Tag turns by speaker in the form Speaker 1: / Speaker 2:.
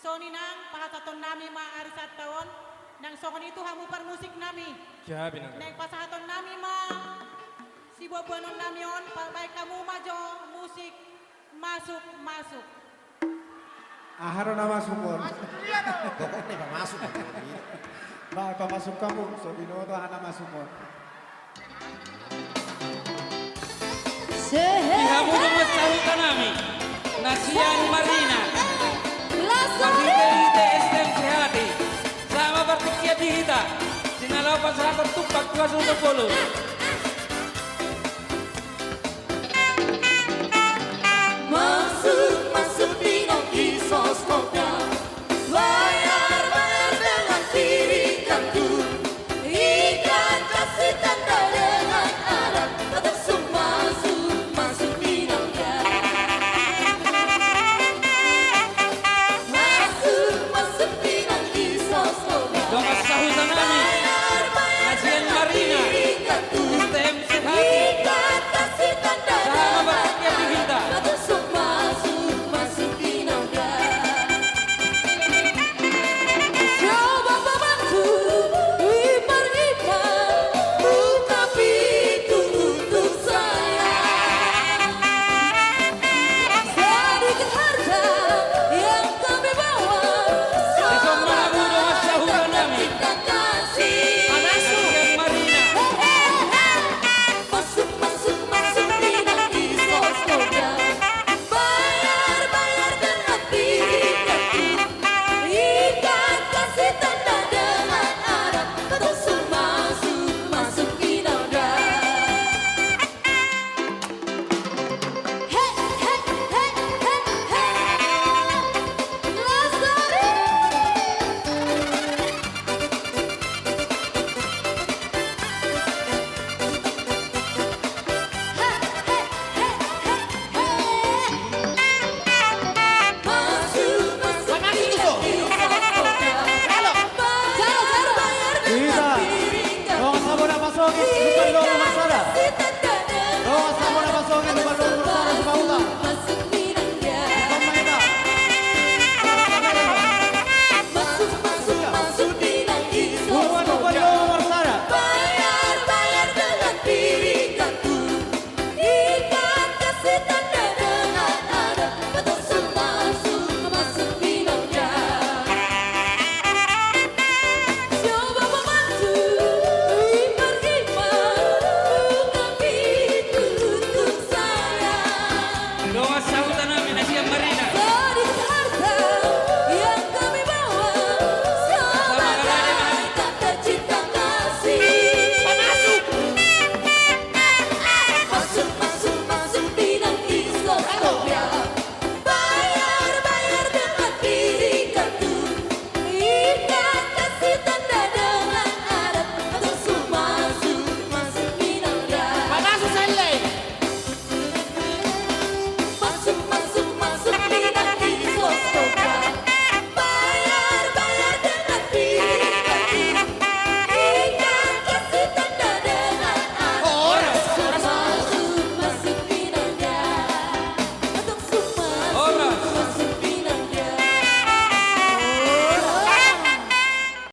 Speaker 1: Isoni nang pahasaton nami maarisat taon nang sokon itu hamu per musik nami.
Speaker 2: Ya binang.
Speaker 1: Nang pasahaton nami si bobonon nami on baik kamu majo musik masuk.
Speaker 3: Aharo nama sumur.
Speaker 4: Pokoknya Pak masuk.
Speaker 3: Bah, pamasok kamu. So binoto nama sumur.
Speaker 2: Ihamu dengan cahutan nami. Nasian Marina. Masih SDM Sehati. Sama bertikia di hita. Sinalaw pasarator tupak 210.